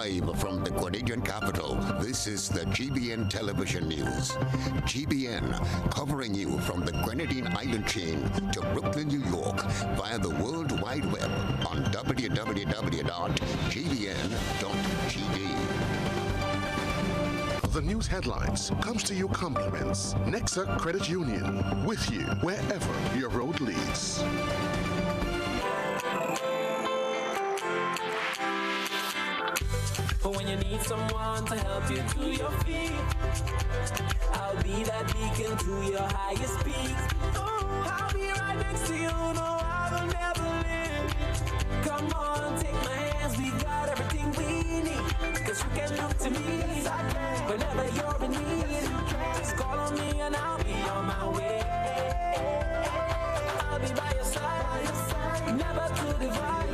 Live from the Grenadian capital, this is the GBN television news. GBN, covering you from the Grenadine Island chain to Brooklyn, New York, via the World Wide Web on www.gbn.tv. The news headlines comes to you compliments. Nexa Credit Union, with you wherever your road leads. But when you need someone to help you to your feet, I'll be that beacon to your highest peak. I'll be right next to you, no, I will never leave. Come on, take my hands, we got everything we need. Cause you can look to me whenever you're in need. Just call on me and I'll be on my way. I'll be by your side, never to divide.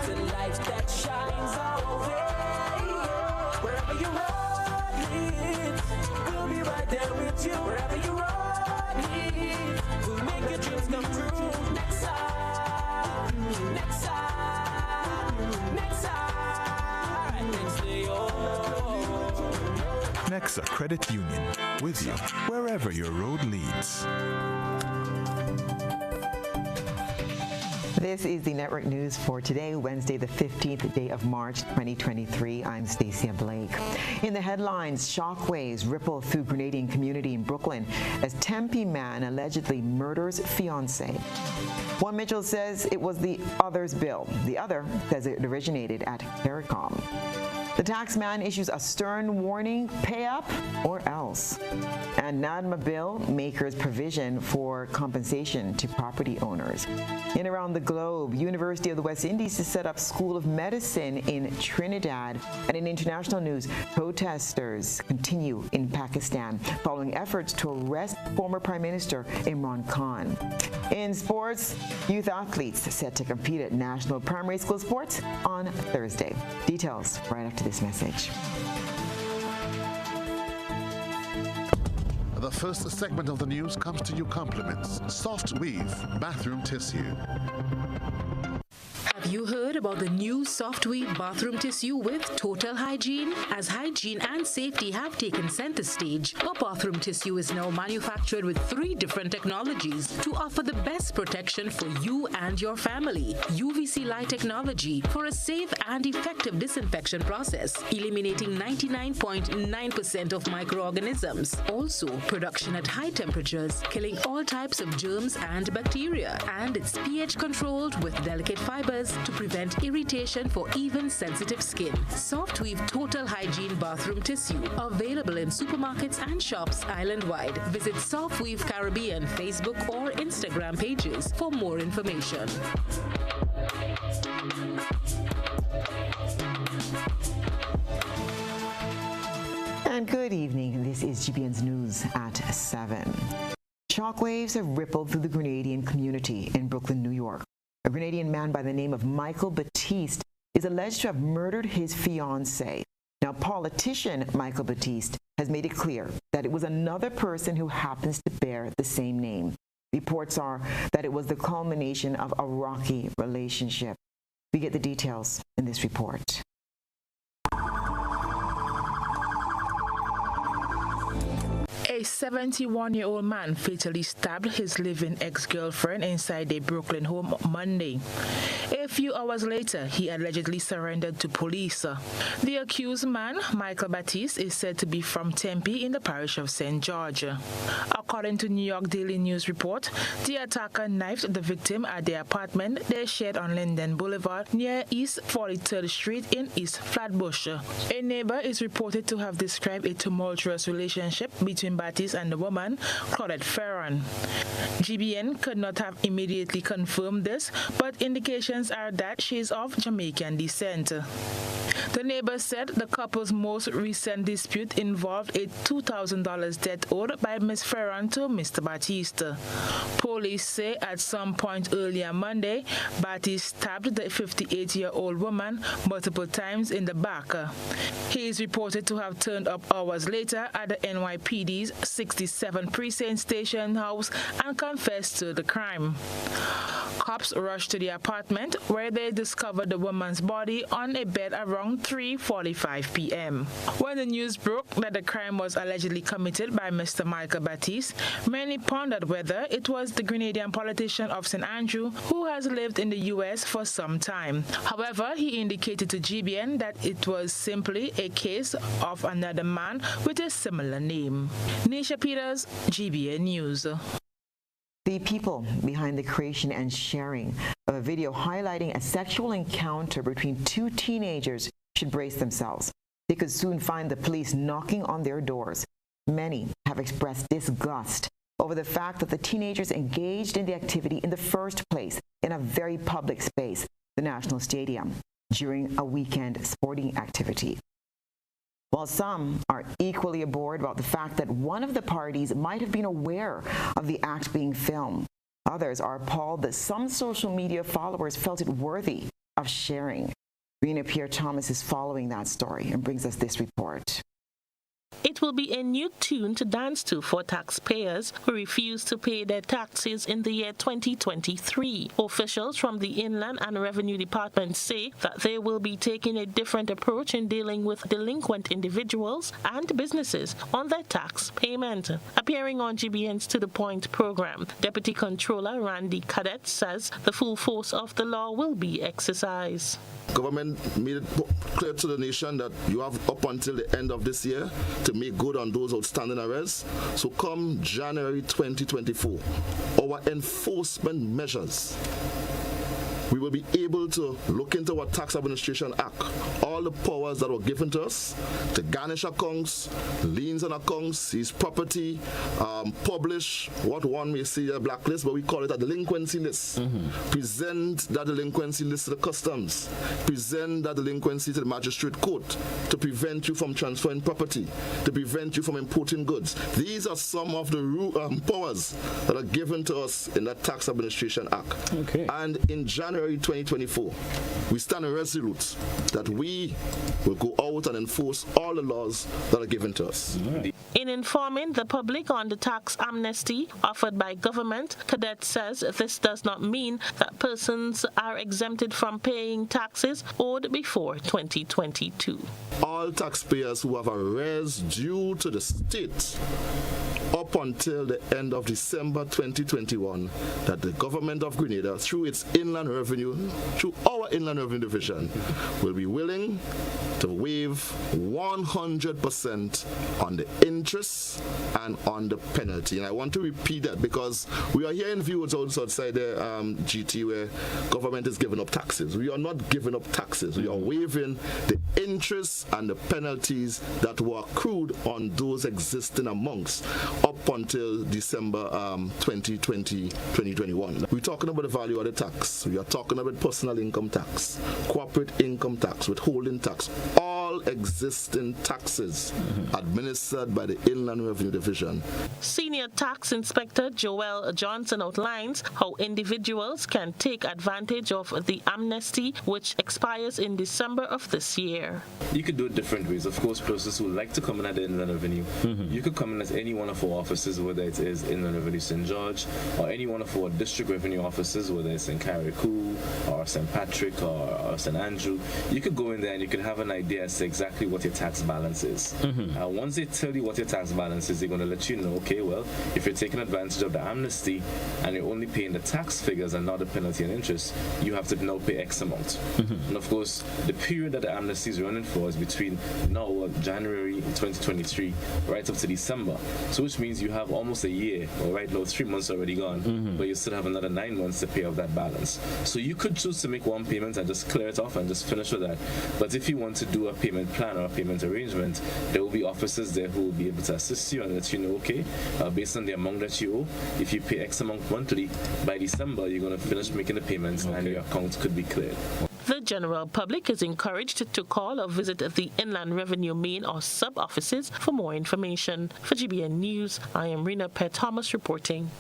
The light that shines our way. Wherever you ride, we'll be right there with you. Wherever you ride, we'll make your dreams come true. Next time, next time, next time, next to you. Nexa Credit Union, with you wherever your road leads. This is the network news for today, Wednesday, the 15th day of March, 2023. I'm Stasia Blake. In the headlines, shockwaves ripple through Grenadian community in Brooklyn as Tempe man allegedly murders fiancé. One Mitchell says it was the other's bill. The other says it originated at CARICOM. The tax man issues a stern warning, pay up or else. And NADMA bill makers provision for compensation to property owners. In around the globe, University of the West Indies has set up School of Medicine in Trinidad. And in international news, protesters continue in Pakistan following efforts to arrest former Prime Minister Imran Khan. In sports, youth athletes set to compete at National Primary School Sports on Thursday. Details right after this message. The first segment of the news comes to you compliments. Soft Weave Bathroom Tissue. Have you heard about the new Soft Weave bathroom tissue with total hygiene? As hygiene and safety have taken center stage, our bathroom tissue is now manufactured with 3 different technologies to offer the best protection for you and your family. UVC light technology for a safe and effective disinfection process, eliminating 99.9% of microorganisms. Also, production at high temperatures, killing all types of germs and bacteria. And it's pH controlled with delicate fibers to prevent irritation for even sensitive skin. Soft Weave Total Hygiene Bathroom Tissue, available in supermarkets and shops island-wide. Visit Soft Weave Caribbean Facebook or Instagram pages for more information. And good evening. This is GBN's News at 7. Shockwaves have rippled through the Grenadian community in Brooklyn, New York. A Grenadian man by the name of Michael Batiste is alleged to have murdered his fiancée. Now, politician Michael Batiste has made it clear that it was another person who happens to bear the same name. Reports are that it was the culmination of a rocky relationship. We get the details in this report. A 71-year-old man fatally stabbed his living ex-girlfriend inside a Brooklyn home Monday. A few hours later, he allegedly surrendered to police. The accused man, Michael Batiste, is said to be from Tempe in the parish of St. George. According to New York Daily News report, the attacker knifed the victim at their apartment they shared on Linden Boulevard near East 43rd Street in East Flatbush. A neighbor is reported to have described a tumultuous relationship between Batiste and the woman, Claudette Ferron. GBN could not have immediately confirmed this, but indications are that she is of Jamaican descent. The neighbor said the couple's most recent dispute involved a $2,000 debt owed by Ms. Ferron to Mr. Batiste. Police say at some point earlier Monday, Batiste stabbed the 58-year-old woman multiple times in the back. He is reported to have turned up hours later at the NYPD's 67 Precinct Station house and confessed to the crime. Cops rushed to the apartment where they discovered the woman's body on a bed around 3:45 p.m. When the news broke that the crime was allegedly committed by Mr. Michael Baptiste, many pondered whether it was the Grenadian politician of St. Andrew who has lived in the U.S. for some time. However, he indicated to GBN that it was simply a case of another man with a similar name. Nisha Peters, GBN News. The people behind the creation and sharing of a video highlighting a sexual encounter between two teenagers should brace themselves. They could soon find the police knocking on their doors. Many have expressed disgust over the fact that the teenagers engaged in the activity in the first place in a very public space, the National Stadium, during a weekend sporting activity. While some are equally aboard about the fact that one of the parties might have been aware of the act being filmed, others are appalled that some social media followers felt it worthy of sharing. Rena Pierre-Thomas is following that story and brings us this report. It will be a new tune to dance to for taxpayers who refuse to pay their taxes in the year 2023. Officials from the Inland and Revenue Department say that they will be taking a different approach in dealing with delinquent individuals and businesses on their tax payment. Appearing on GBN's To The Point program, Deputy Controller Randy Cadet says the full force of the law will be exercised. Government made it clear to the nation that you have up until the end of this year to make good on those outstanding arrests. So come January 2024, our enforcement measures, we will be able to look into our Tax Administration Act, all the powers that were given to us to garnish accounts, liens on accounts, seize property, publish what one may say a blacklist, but we call it a delinquency list. Present that delinquency list to the customs, present that delinquency to the magistrate court to prevent you from transferring property, to prevent you from importing goods. These are some of the powers that are given to us in the Tax Administration Act. Okay. And in January 2024, we stand resolute that we will go out and enforce all the laws that are given to us. In informing the public on the tax amnesty offered by government, Cadet says this does not mean that persons are exempted from paying taxes owed before 2022. All taxpayers who have arrears due to the state up until the end of December 2021, that the government of Grenada, through its inland revenue, through our inland revenue division, will be willing to waive 100% on the interest and on the penalty. And I want to repeat that because we are hearing views outside the GT where government is giving up taxes. We are not giving up taxes. We are waiving the interest and the penalties that were accrued on those existing amounts up until December 2021. We're talking about the value of the tax. We are talking about personal income tax, corporate income tax, withholding tax, all existing taxes administered by the Inland Revenue Division. Senior Tax Inspector Joel Johnson outlines how individuals can take advantage of the amnesty, which expires in December of this year. You could do it different ways. Of course, persons who like to come in at the Inland Revenue, you could come in as any one of our offices, whether it is Inland Revenue St. George, or any one of our district revenue offices, whether it's in Carriacou, or St. Patrick, or St. Andrew. You could go in there and you could have an idea as to exactly what your tax balance is. Once they tell you what your tax balance is, they're going to let you know, okay, well, if you're taking advantage of the amnesty and you're only paying the tax figures and not the penalty and interest, you have to now pay X amount. And of course, the period that the amnesty is running for is between now, January 2023, right up to December. So which means you have almost a year, or right now 3 months already gone, but you still have another 9 months to pay off that balance. So you could choose to make one payment and just clear it off and just finish with that. But if you want to do a payment plan or a payment arrangement, there will be officers there who will be able to assist you and let you know, okay, based on the amount that you owe, if you pay X amount monthly, by December you're going to finish making the payments and your account could be cleared. The general public is encouraged to call or visit the Inland Revenue main or sub offices for more information. For GBN News, I am Rena Pierre-Thomas reporting.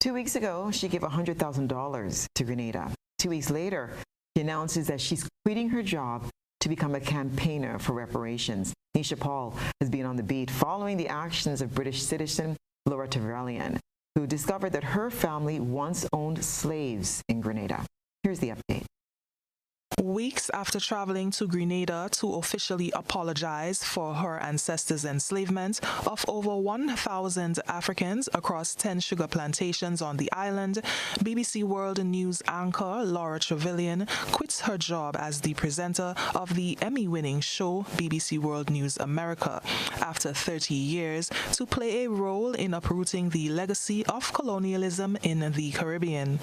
2 weeks ago, she gave $100,000 to Grenada. 2 weeks later, she announces that she's quitting her job to become a campaigner for reparations. Nisha Paul has been on the beat following the actions of British citizen Laura Trevelyan. who discovered that her family once owned slaves in Grenada. Here's the update. Weeks after traveling to Grenada to officially apologize for her ancestors' enslavement of over 1,000 Africans across 10 sugar plantations on the island, BBC World News anchor Laura Trevelyan quits her job as the presenter of the Emmy-winning show BBC World News America after 30 years to play a role in uprooting the legacy of colonialism in the Caribbean.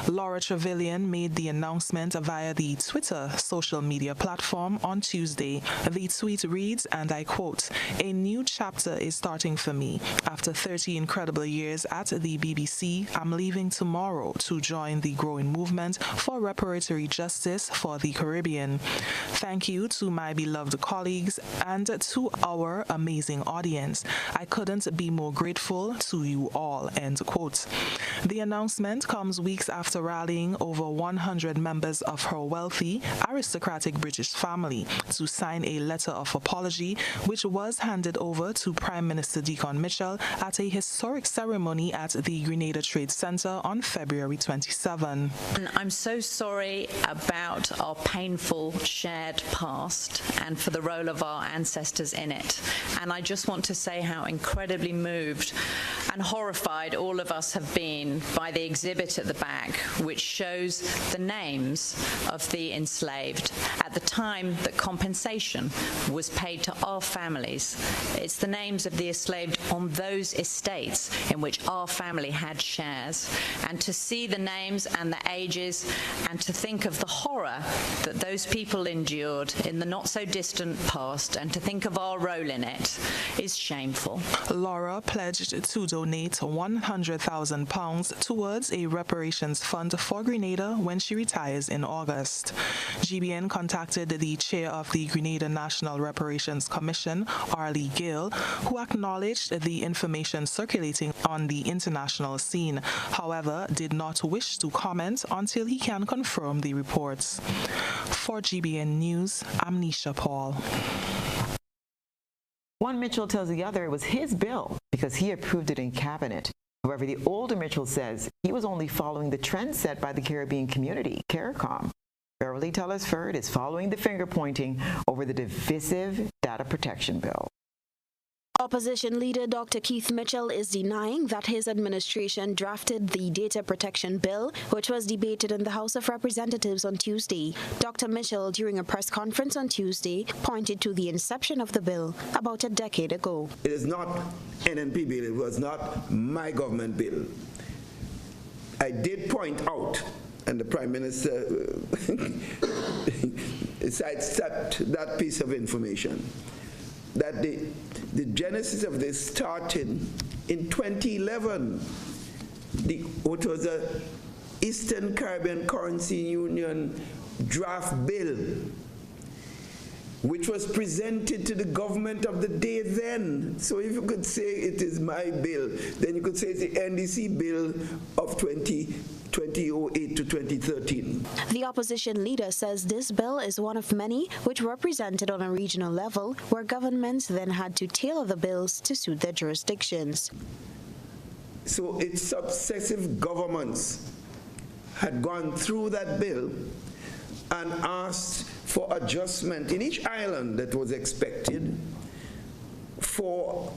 Laura Trevelyan made the announcement via the Twitter social media platform on Tuesday. The tweet reads, and I quote, "A new chapter is starting for me. After 30 incredible years at the BBC, I'm leaving tomorrow to join the growing movement for reparatory justice for the Caribbean. Thank you to my beloved colleagues and to our amazing audience. I couldn't be more grateful to you all," end quote. The announcement comes weeks after rallying over 100 members of her wealthy, aristocratic British family to sign a letter of apology, which was handed over to Prime Minister Deacon Mitchell at a historic ceremony at the Grenada Trade Center on February 27. I'm so sorry about our painful shared past and for the role of our ancestors in it. And I just want to say how incredibly moved and horrified all of us have been by the exhibit at the back, which shows the names of the enslaved at the time that compensation was paid to our families. It's the names of the enslaved on those estates in which our family had shares. And to see the names and the ages and to think of the horror that those people endured in the not so distant past and to think of our role in it is shameful. Laura pledged to donate £100,000 towards a reparations fund for Grenada when she retires in August. GBN contacted the chair of the Grenada National Reparations Commission, Arlie Gill, who acknowledged the information circulating on the international scene, however, did not wish to comment until he can confirm the reports. For GBN News, I'm Nisha Paul. One Mitchell tells the other it was his bill because he approved it in cabinet. However, the older Mitchell says he was only following the trend set by the Caribbean community, CARICOM. Beverly Telesford is following the finger-pointing over the divisive data protection bill. Opposition leader Dr. Keith Mitchell is denying that his administration drafted the data protection bill, which was debated in the House of Representatives on Tuesday. Dr. Mitchell, during a press conference on Tuesday, pointed to the inception of the bill about a decade ago. It is not NNP bill. It was not my government bill. I did point out, and the Prime Minister sidestepped that piece of information, that the genesis of this started in 2011. What was the Eastern Caribbean Currency Union draft bill, which was presented to the government of the day then. So if you could say it is my bill, then you could say it's the NDC bill of 2008 to 2013. The opposition leader says this bill is one of many which were presented on a regional level, where governments then had to tailor the bills to suit their jurisdictions. So its successive governments had gone through that bill and asked for adjustment in each island that was expected for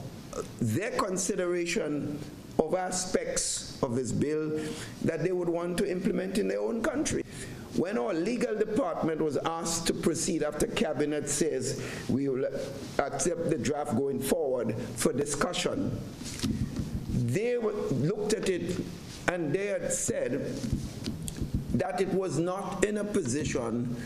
their consideration of aspects of this bill that they would want to implement in their own country. When our legal department was asked to proceed after cabinet says we will accept the draft going forward for discussion, they looked at it and they had said that it was not in a position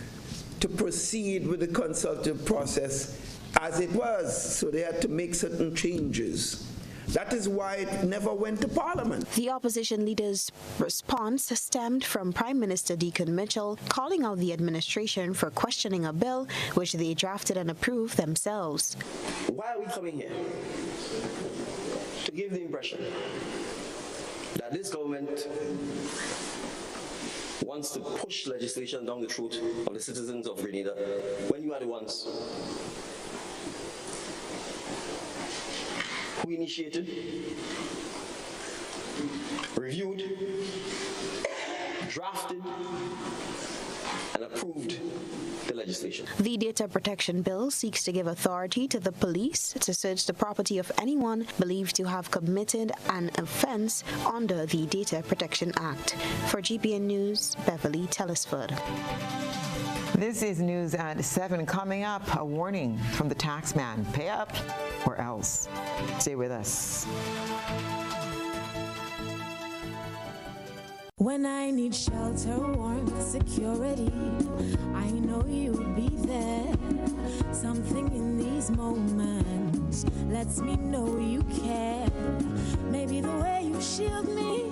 to proceed with the consultative process as it was, so they had to make certain changes. That is why it never went to Parliament. The opposition leader's response stemmed from Prime Minister Deacon Mitchell calling out the administration for questioning a bill which they drafted and approved themselves. Why are we coming here? To give the impression that this government wants to push legislation down the throat of the citizens of Grenada when you are the ones who initiated reviewed, drafted, and approved the legislation. The data protection bill seeks to give authority to the police to search the property of anyone believed to have committed an offense under the Data Protection Act. For GBN News, Beverly Telesford. This is news at 7. Coming up, a warning from the tax man. Pay up or else. Stay with us. When I need shelter, warmth, security, I know you'll be there. Something in these moments lets me know you care. Maybe the way you shield me,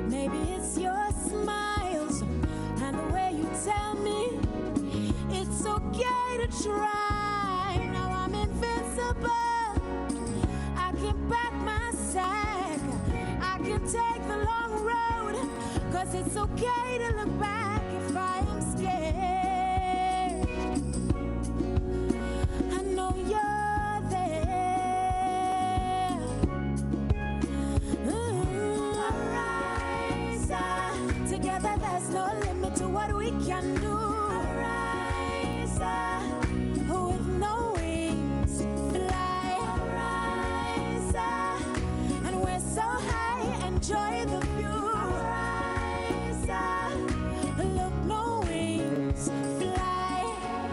maybe it's your smiles and the way you tell me it's okay to try. Now I'm invincible. I can back my sack. I can take the long road, 'cause it's okay to look back if I am scared. I know you're there. Arise, together there's no limit to what we can do. Arise, with no wings, fly. Arise, and we're so high, enjoy the view.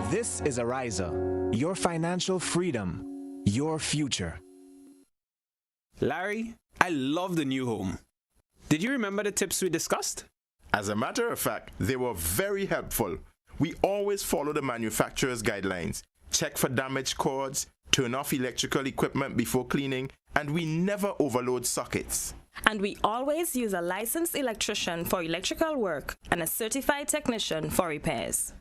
This is Ariza, your financial freedom, your future. Larry, I love the new home. Did you remember the tips we discussed? As a matter of fact, they were very helpful. We always follow the manufacturer's guidelines, check for damaged cords, turn off electrical equipment before cleaning, and we never overload sockets. And we always use a licensed electrician for electrical work and a certified technician for repairs.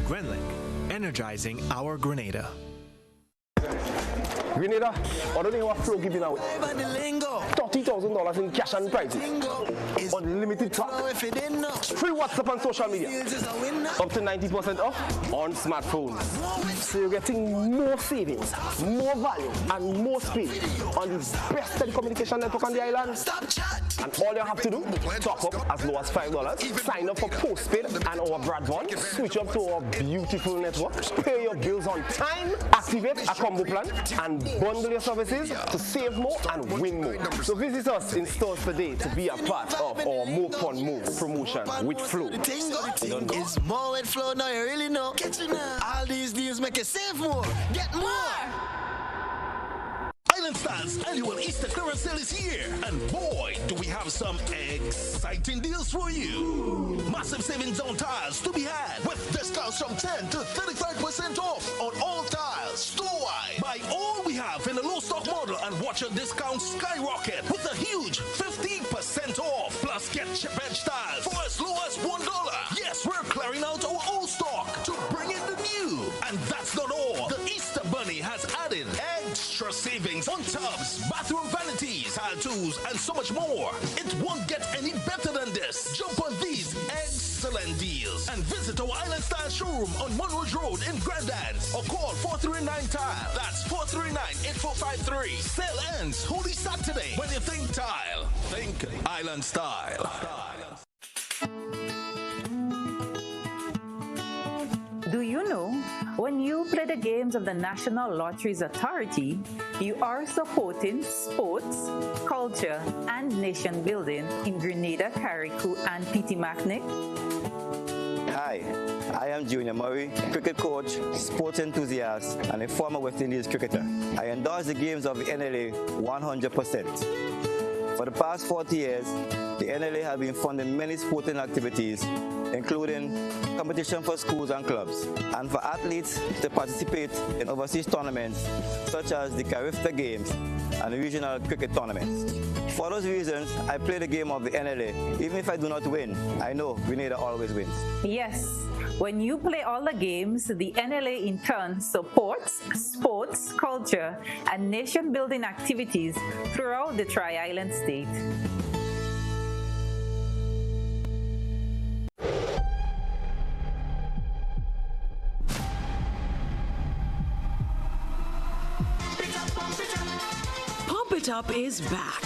Grenlink, energizing our Grenada. Grenada, I don't know what flow giving out. $30,000 in cash and prizes. Unlimited talk. Free WhatsApp and social media. Up to 90% off on smartphones. So you're getting more savings, more value, and more speed on the best telecommunication network on the island. And all you have to do, top up as low as $5, sign up for postpaid and our broadband, switch up to our beautiful network, pay your bills on time, activate a combo plan, and bundle your services to save more and win more. So visit us in stores today to be a part of our More Fun More promotion with Flow. The thing is more with Flow now, you really know. All these deals make you save more, get more. Island Style's annual Easter clearance sale is here, and boy, do we have some exciting deals for you. Massive savings on tiles to be had, with discounts from 10 to 35% off on all tiles, store-wide. Buy all we have in the low stock model and watch your discounts skyrocket with a huge 15% off. Plus, get chip edge tiles for as low as $1. Yes, we're clearing out our old stock to bring in the new. And that's not all. The Easter Bunny has added extra savings on tubs, bathroom vanities, tile tools, and so much more. It won't get any better than this. Jump on these excellent deals and visit our Island Style showroom on Monroe Road in Grandans or call 439-TILE. That's 439-8453. Sale ends Holy Saturday. When you think tile, think Island Style. Do you know, when you play the games of the National Lotteries Authority, you are supporting sports, culture, and nation building in Grenada, Carriacou, and Petit-Martinique? Hi, I am Junior Murray, cricket coach, sports enthusiast, and a former West Indies cricketer. I endorse the games of the NLA 100%. For the past 40 years, the NLA has been funding many sporting activities, including competition for schools and clubs, and for athletes to participate in overseas tournaments such as the Carifta Games and regional cricket tournaments. For those reasons, I play the game of the NLA. Even if I do not win, I know Grenada always wins. Yes, when you play all the games, the NLA in turn supports sports, culture, and nation-building activities throughout the Tri-Island state. Pump It Up is back.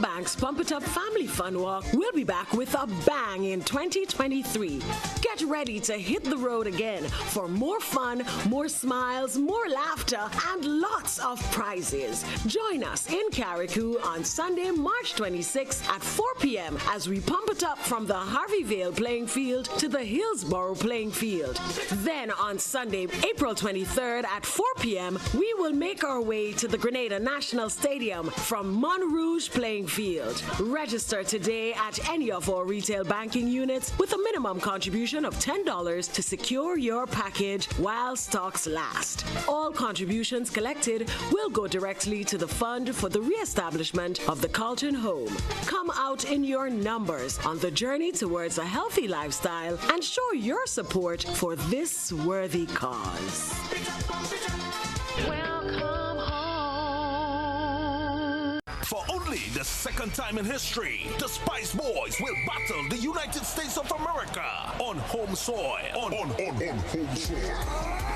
Bank's Pump It Up Family Fun Walk will be back with a bang in 2023. Get ready to hit the road again for more fun, more smiles, more laughter, and lots of prizes. Join us in Carriacou on Sunday, March 26th at 4 p.m. as we pump it up from the Harveyvale playing field to the Hillsborough playing field. Then on Sunday, April 23rd at 4 p.m., we will make our way to the Grenada National Stadium from Montrouge playing field. Register today at any of our retail banking units with a minimum contribution of $10 to secure your package while stocks last. All contributions collected will go directly to the fund for the re-establishment of the Carlton Home. Come out in your numbers on the journey towards a healthy lifestyle and show your support for this worthy cause. For only the second time in history, the Spice Boys will battle the United States of America on home soil. On home soil.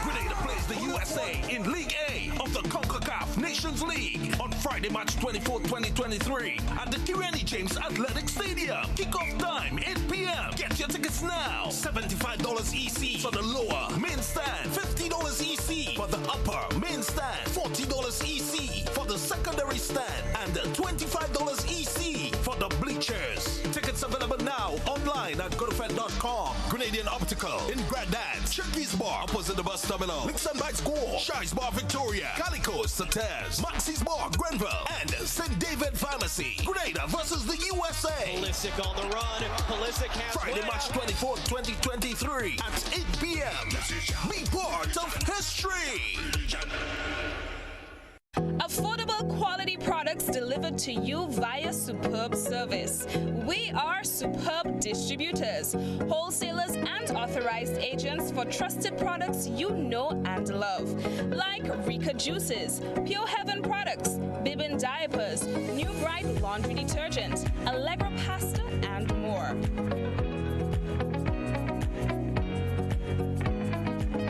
Grenada plays the USA in League A of the CONCACAF Nations League on Friday, March 24, 2023 at the Kireni James Athletic Stadium. Kickoff time, 8 p.m. Get your tickets now. $75 EC for the lower main stand, $50 EC for the upper main stand, $40 EC for the secondary stand, and $25 EC for the bleachers. Tickets available now online at godofed.com. Grenadian Optical in Grandance, Shirky's Bar opposite the bus terminal, Nixon Bites Gore, Shire's Bar Victoria, Calico's Sates, Maxie's Bar Grenville, and St. David Pharmacy. Grenada versus the USA. Pulisic on the run. Pulisic has Friday, March 24, 2023 at 8 p.m. Be part of history. Affordable quality products delivered to you via superb service. We are Superb Distributors, wholesalers and authorized agents for trusted products you know and love, like Rika Juices, Pure Heaven products, Bibbin diapers, New Bright laundry detergent, Allegra pasta, and more.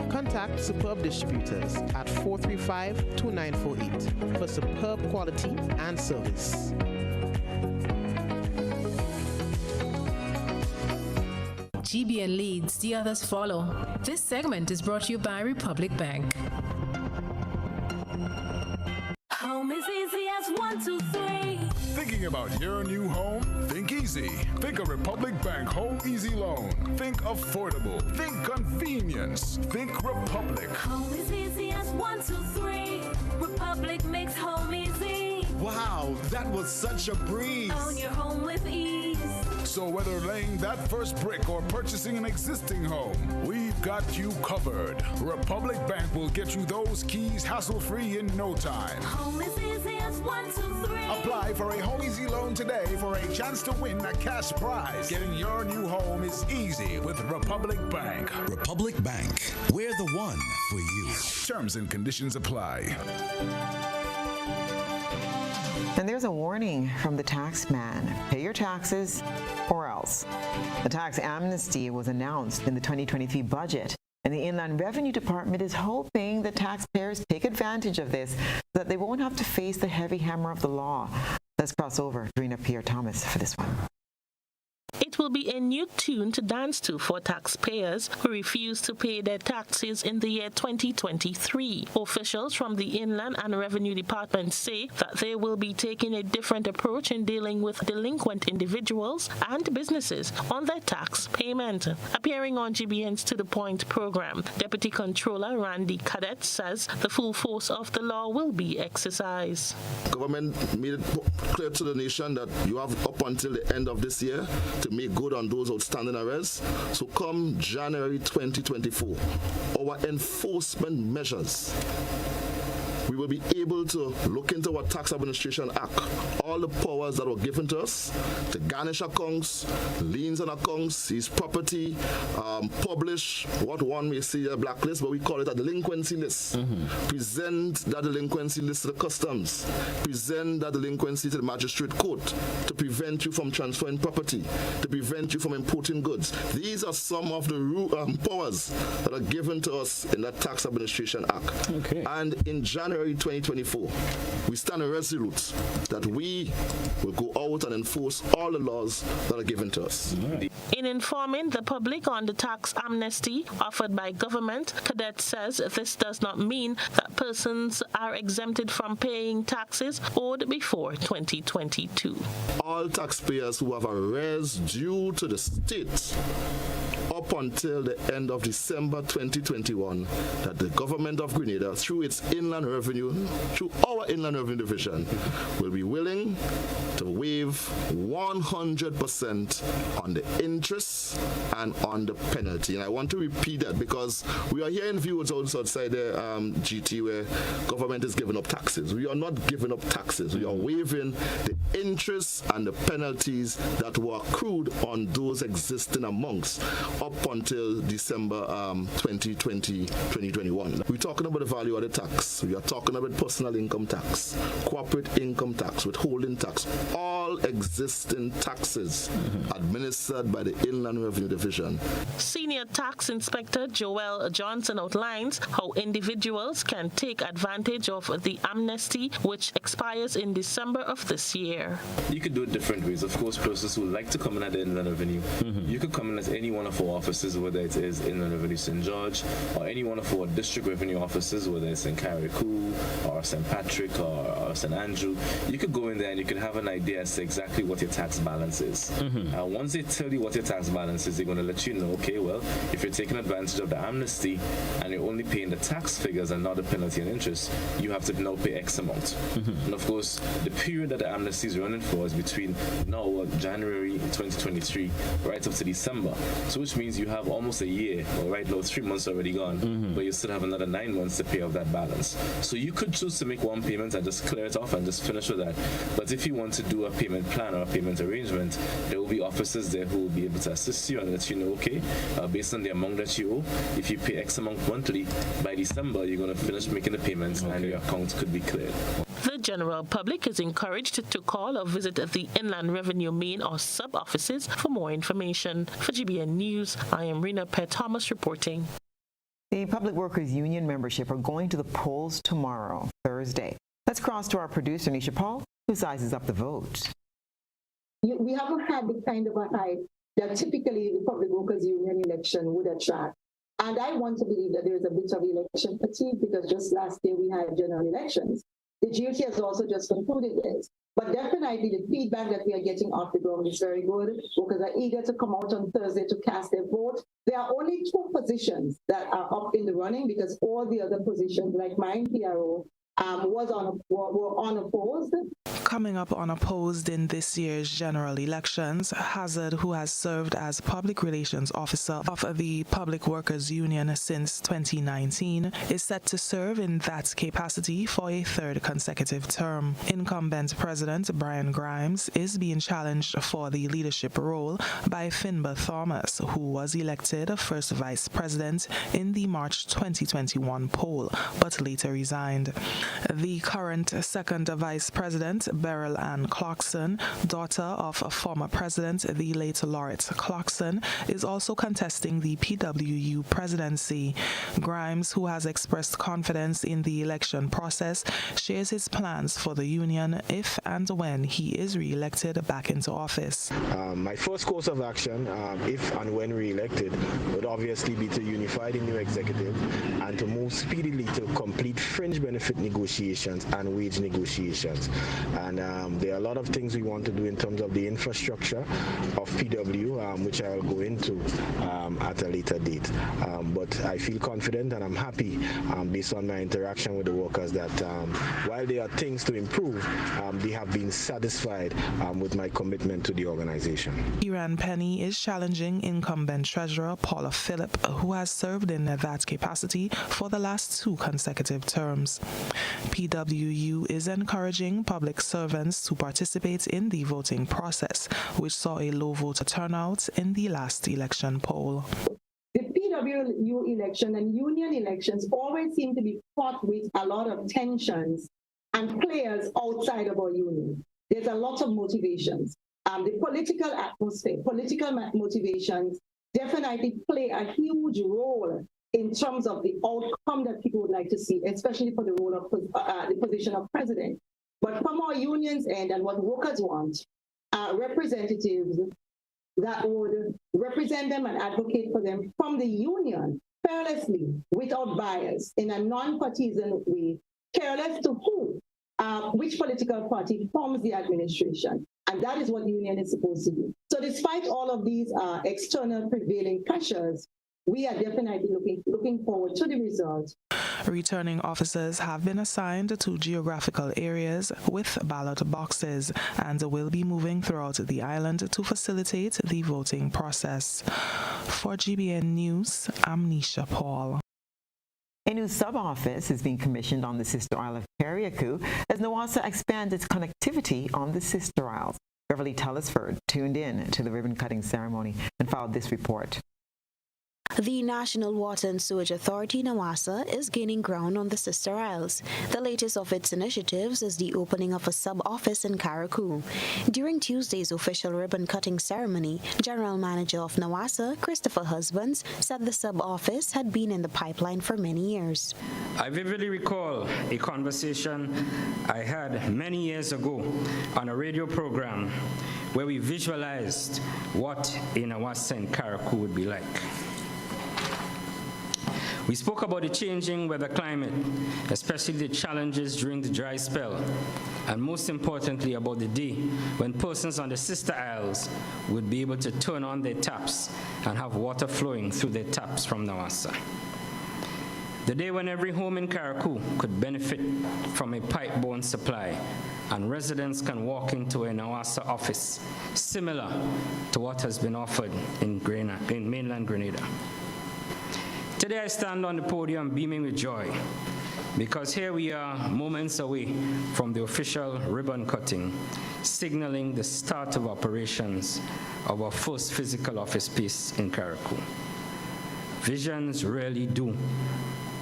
Contact Superb Distributors at 435-2948 for superb quality and service. GBN leads, the others follow. This segment is brought to you by Republic Bank. Home is easy as 1, 2, 3. Thinking about your new home? Think easy. Think a Republic Bank Home Easy Loan. Think affordable. Think convenience. Think Republic. Home is easy as 1, 2, 3. Republic makes home easy. Wow, that was such a breeze. Own your home with ease. So whether laying that first brick or purchasing an existing home, we've got you covered. Republic Bank will get you those keys hassle-free in no time. Home is easy as 1, 2, 3. Apply for a Home Easy Loan today for a chance to win a cash prize. Getting your new home is easy with Republic Bank. Republic Bank, we're the one for you. Terms and conditions apply. And there's a warning from the tax man. Pay your taxes or else. The tax amnesty was announced in the 2023 budget, and the Inland Revenue Department is hoping that taxpayers take advantage of this so that they won't have to face the heavy hammer of the law. Let's cross over to Rena Pierre-Thomas for this one. It will be a new tune to dance to for taxpayers who refuse to pay their taxes in the year 2023. Officials from the Inland and Revenue Department say that they will be taking a different approach in dealing with delinquent individuals and businesses on their tax payment. Appearing on GBN's To The Point program, Deputy Controller Randy Cadet says the full force of the law will be exercised. Government made it clear to the nation that you have up until the end of this year to make good on those outstanding arrests. So come January 2024, our enforcement measures, we will be able to look into our Tax Administration Act, all the powers that were given to us, to garnish accounts, liens on accounts, seize property, publish what one may see a blacklist, but we call it a delinquency list. Present that delinquency list to the customs, present that delinquency to the magistrate court to prevent you from transferring property, to prevent you from importing goods. These are some of the powers that are given to us in that Tax Administration Act. And in January January 2024, we stand resolute that we will go out and enforce all the laws that are given to us. In informing the public on the tax amnesty offered by government, Cadet says this does not mean that persons are exempted from paying taxes owed before 2022. All taxpayers who have arrears due to the state up until the end of December 2021, that the government of Grenada, through its inland revenue, through our inland revenue division, will be willing to waive 100% on the interest and on the penalty. And I want to repeat that because we are hearing views also outside the GT where government is giving up taxes. We are not giving up taxes. We are waiving the interest and the penalties that were accrued on those existing amounts up until December 2021. We're talking about the value of the tax. We are talking about personal income tax, corporate income tax, withholding tax, all existing taxes administered by the Inland Revenue Division. Senior Tax Inspector Joel Johnson outlines how individuals can take advantage of the amnesty, which expires in December of this year. You could do it different ways. Of course, persons who like to come in at the Inland Revenue, you could come in as any one of our offices, whether it is Inland Revenue St. George, or any one of our district revenue offices, whether it's in Carriacou, or St. Patrick, or St. Andrew. You could go in there and you could have an idea as to exactly what your tax balance is. Once they tell you what your tax balance is, they're going to let you know, okay, well, if you're taking advantage of the amnesty and you're only paying the tax figures and not the penalty and interest, you have to now pay X amount. And of course, the period that the amnesty is running for is between now, January 2023, right up to December. So which means you have almost a year, or right now 3 months already gone, but you still have another 9 months to pay off that balance. So you could choose to make one payment and just clear it off and just finish with that. But if you want to do a payment plan or a payment arrangement, there will be officers there who will be able to assist you and let you know, okay, based on the amount that you owe, if you pay X amount monthly, by December you're going to finish making the payments and your account could be cleared. The general public is encouraged to call or visit the Inland Revenue main or sub offices for more information. For GBN News, I am Rena Pet Thomas reporting. The Public Workers Union membership are going to the polls tomorrow, Thursday. Let's cross to our producer, Nisha Paul, who sizes up the vote. We haven't had the kind of a hype that typically the Public Workers Union election would attract. And I want to believe that there is a bit of election fatigue because just last year we had general elections. The GOT has also just concluded this. But definitely the feedback that we are getting off the ground is very good. Workers are eager to come out on Thursday to cast their vote. There are only 2 positions that are up in the running because all the other positions, like mine, PRO, were unopposed. Coming up unopposed in this year's general elections, Hazard, who has served as Public Relations Officer of the Public Workers Union since 2019, is set to serve in that capacity for a 3rd consecutive term. Incumbent President Brian Grimes is being challenged for the leadership role by Finbar Thomas, who was elected first Vice President in the March 2021 poll, but later resigned. The current 2nd Vice President, Beryl Ann Clarkson, daughter of former President, the late Lauret Clarkson, is also contesting the PWU presidency. Grimes, who has expressed confidence in the election process, shares his plans for the union if and when he is re-elected back into office. My first course of action, if and when re-elected, would obviously be to unify the new executive and to move speedily to complete fringe benefit negotiations and wage negotiations. And there are a lot of things we want to do in terms of the infrastructure of PW, which I'll go into at a later date. But I feel confident and I'm happy based on my interaction with the workers that while there are things to improve, they have been satisfied with my commitment to the organization. Iran Penny is challenging incumbent Treasurer Paula Phillip, who has served in that capacity for the last 2 consecutive terms. PWU is encouraging public servants to participate in the voting process, which saw a low voter turnout in the last election poll. The PWU election and union elections always seem to be fought with a lot of tensions and players outside of our union. There's a lot of motivations. The political atmosphere, political motivations definitely play a huge role in terms of the outcome that people would like to see, especially for the role of the position of president. But from our union's end and what workers want, representatives that would represent them and advocate for them from the union, fearlessly, without bias, in a non-partisan way, careless to who, which political party forms the administration. And that is what the union is supposed to do. So despite all of these external prevailing pressures, we are definitely looking forward to the results. Returning officers have been assigned to geographical areas with ballot boxes and will be moving throughout the island to facilitate the voting process. For GBN News, I'm Nisha Paul. A new sub-office is being commissioned on the sister isle of Carriacou as NAWASA expands its connectivity on the sister isles. Beverly Tellisford tuned in to the ribbon-cutting ceremony and filed this report. The National Water and Sewage Authority, NAWASA, is gaining ground on the Sister Isles. The latest of its initiatives is the opening of a sub-office in Carriacou. During Tuesday's official ribbon-cutting ceremony, General Manager of NAWASA, Christopher Husbands, said the sub-office had been in the pipeline for many years. I vividly recall a conversation I had many years ago on a radio program where we visualized what a NAWASA in Carriacou would be like. We spoke about the changing weather climate, especially the challenges during the dry spell, and most importantly about the day when persons on the sister isles would be able to turn on their taps and have water flowing through their taps from NAWASA. The day when every home in Carriacou could benefit from a pipe-borne supply and residents can walk into a NAWASA office similar to what has been offered in mainland Grenada. Today I stand on the podium beaming with joy because here we are moments away from the official ribbon cutting, signaling the start of operations of our first physical office space in Carriacou. Visions really do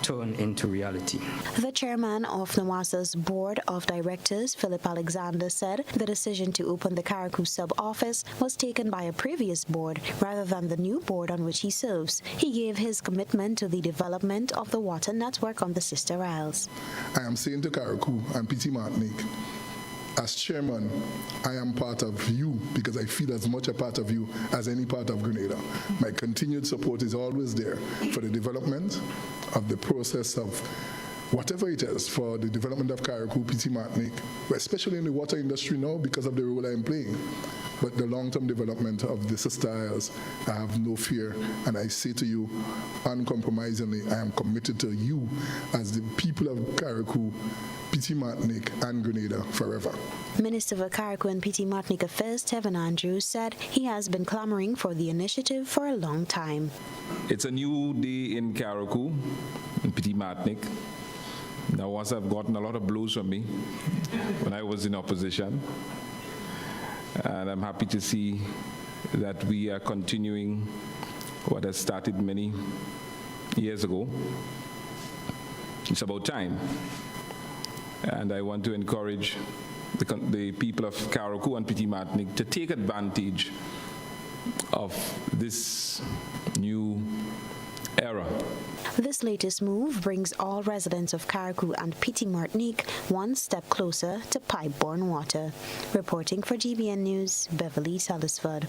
turn into reality. The chairman of NAWASA's board of directors, Philip Alexander, said the decision to open the Carriacou sub-office was taken by a previous board rather than the new board on which he serves. He gave his commitment to the development of the water network on the Sister Isles. I am saying to Carriacou and Petit Martinique, as chairman, I am part of you because I feel as much a part of you as any part of Grenada. My continued support is always there for the development of the process of whatever it is for the development of Carriacou, Petit Martinique, especially in the water industry now because of the role I am playing. But the long-term development of the Sister Isles, I have no fear. And I say to you, uncompromisingly, I am committed to you as the people of Carriacou, Petit Martinique, and Grenada forever. Minister for Carriacou and Petit Martinique Affairs, Tevin Andrews, said he has been clamoring for the initiative for a long time. It's a new day in Carriacou, in Petit Martinique. Now, once I've gotten a lot of blows from me when I was in opposition, and I'm happy to see that we are continuing what has started many years ago. It's about time. And I want to encourage the people of Carriacou and Petit Martinique to take advantage of this new era. This latest move brings all residents of Carriacou and Petit Martinique one step closer to pipe-borne water. Reporting for GBN News, Beverly Tellisford.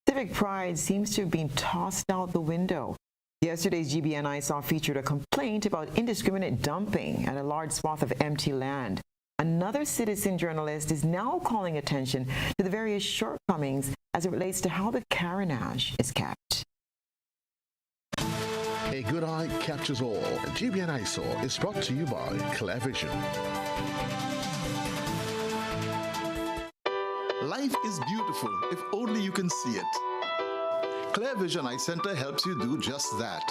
Civic pride seems to have been tossed out the window. Yesterday's GBN saw featured a complaint about indiscriminate dumping at a large swath of empty land. Another citizen journalist is now calling attention to the various shortcomings as it relates to how the carenage is kept. A good eye captures all. GBN Eyesore is brought to you by Clear Vision. Life is beautiful if only you can see it. Clear Vision Eye Center helps you do just that.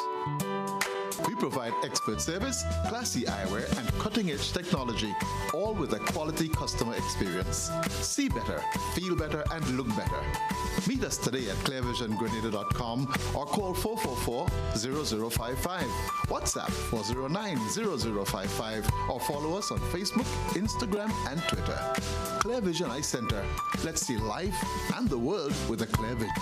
We provide expert service, classy eyewear, and cutting-edge technology, all with a quality customer experience. See better, feel better, and look better. Meet us today at clearvisiongrenada.com or call 444-0055, WhatsApp 409-0055, or follow us on Facebook, Instagram, and Twitter. Clear Vision Eye Center. Let's see life and the world with a clear vision.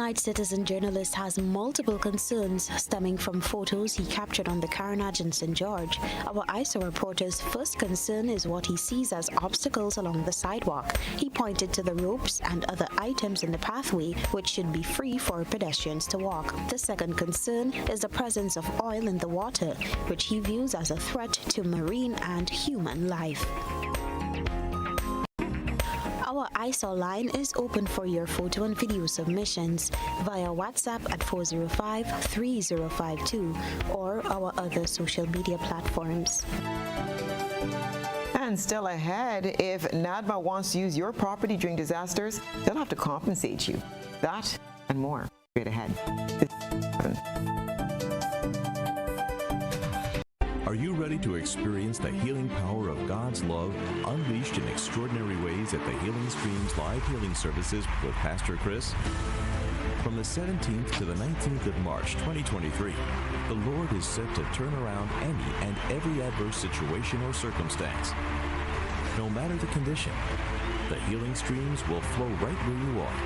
Tonight, citizen journalist has multiple concerns stemming from photos he captured on the carnage in St. George. Our ISO reporter's first concern is what he sees as obstacles along the sidewalk. He pointed to the ropes and other items in the pathway which should be free for pedestrians to walk. The second concern is the presence of oil in the water, which he views as a threat to marine and human life. Our ISO line is open for your photo and video submissions via WhatsApp at 405-3052 or our other social media platforms. And still ahead, if NADMA wants to use your property during disasters, they'll have to compensate you. That and more straight ahead. Are you ready to experience the healing power of God's love unleashed in extraordinary ways at the Healing Streams Live Healing Services with Pastor Chris? From the 17th to the 19th of March 2023, the Lord is set to turn around any and every adverse situation or circumstance. No matter the condition, the healing streams will flow right where you are,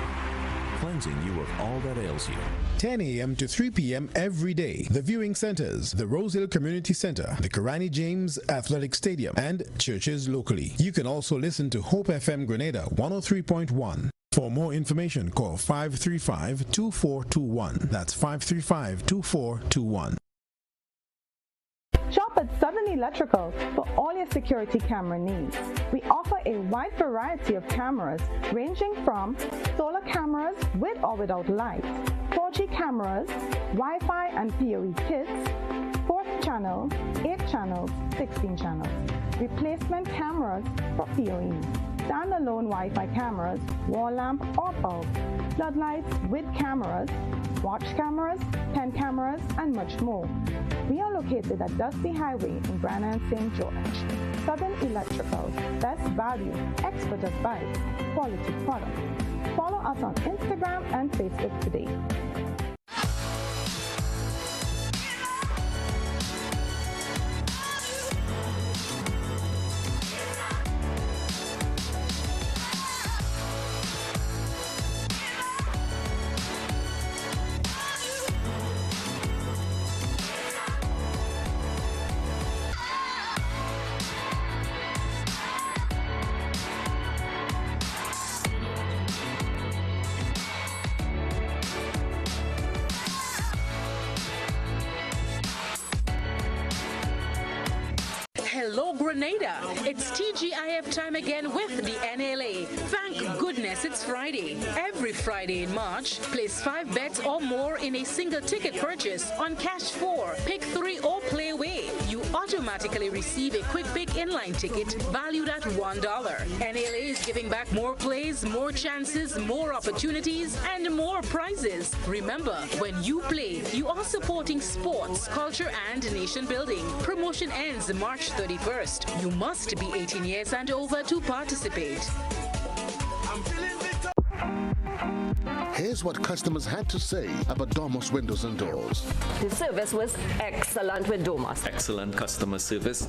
cleansing you of all that ails you. 10 a.m. to 3 p.m. every day. The viewing centers, the Rose Hill Community Center, the Karani James Athletic Stadium, and churches locally. You can also listen to Hope FM Grenada 103.1. For more information, call 535-2421. That's 535-2421. Shop at Southern Electrical for all your security camera needs. We offer a wide variety of cameras ranging from solar cameras with or without lights, 4G cameras, Wi-Fi and PoE kits, 4th channel, 8 channels, 16 channels, replacement cameras for PoE, standalone Wi-Fi cameras, wall lamp or bulb, floodlights with cameras, watch cameras, pen cameras, and much more. We are located at Dusty Highway in Brana and St. George. Southern Electrical, best value, expert advice, quality product. Follow us on Instagram and Facebook today. Hello, Grenada. It's TGIF time again with the NLA. Thank goodness it's Friday. Every Friday in March, place 5 bets or more in a single ticket purchase on Cash 4, Pick 3 or Play Away. You automatically receive a quick pick inline ticket valued at $1. NLA is giving back more plays, more chances, more opportunities, and more prizes. Remember, when you play, you are supporting sports, culture, and nation building. Promotion ends March 31st. You must be 18 years and over to participate. Here's what customers had to say about Domus Windows and Doors. The service was excellent with Domus. Excellent customer service.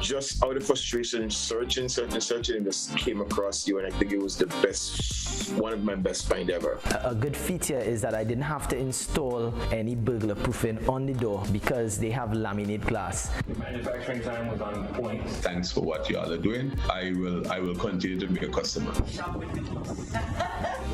Just out of frustration, searching, and just came across you, and I think it was the best, one of my best find ever. A good feature is that I didn't have to install any burglar proofing on the door because they have laminate glass. The manufacturing time was on point. Thanks for what you all are doing. I will continue to be a customer.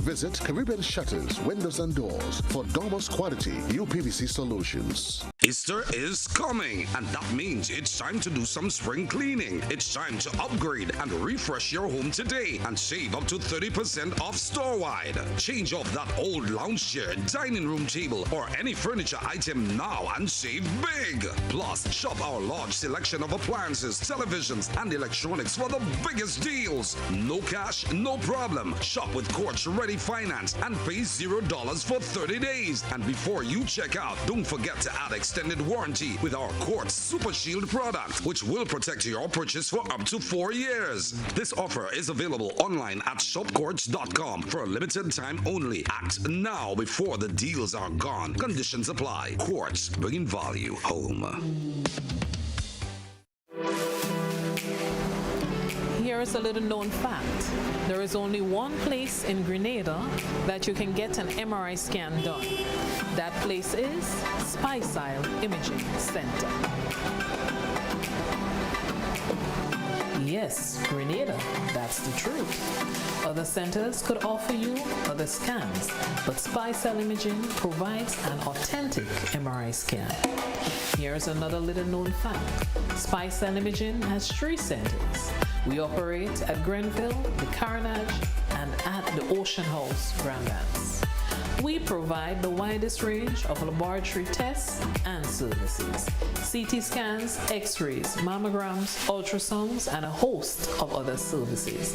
Visit Caribbean Shutters, Windows and Doors for Domus quality UPVC solutions. Easter is coming, and that means it's time to do some spring cleaning. It's time to upgrade and refresh your home today and save up to 30% off store-wide. Change off that old lounge chair, dining room table, or any furniture item now and save big. Plus, shop our large selection of appliances, televisions, and electronics for the biggest deals. No cash, no problem. Shop with Quartz Ready Finance and pay $0 for 30 days. And before you check out, don't forget to add extended warranty with our Quartz Super Shield product, which will protect your purchase for up to 4 years. This offer is available online at shopquartz.com for a limited time only. Act now before the deals are gone. Conditions apply. Quartz, bringing value home. Here Here is a little known fact. There is only one place in Grenada that you can get an MRI scan done. That place is Stasia Imaging Center. Yes, Grenada, that's the truth. Other centers could offer you other scans, but Stasia Imaging provides an authentic MRI scan. Here's another little known fact. Stasia Imaging has 3 centers. We operate at Grenville, the Carnage, and at the Ocean House, Grandlands. We provide the widest range of laboratory tests and services. CT scans, x-rays, mammograms, ultrasounds, and a host of other services.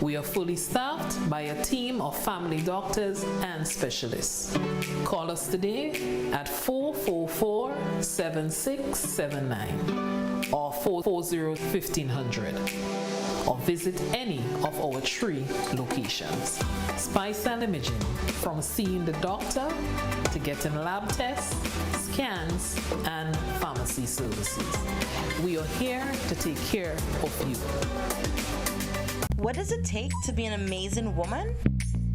We are fully staffed by a team of family doctors and specialists. Call us today at 444-7679 or 440-1500. or visit any of our 3 locations. Stasia Imaging, from seeing the doctor to getting lab tests, scans, and pharmacy services. We are here to take care of you. What does it take to be an amazing woman?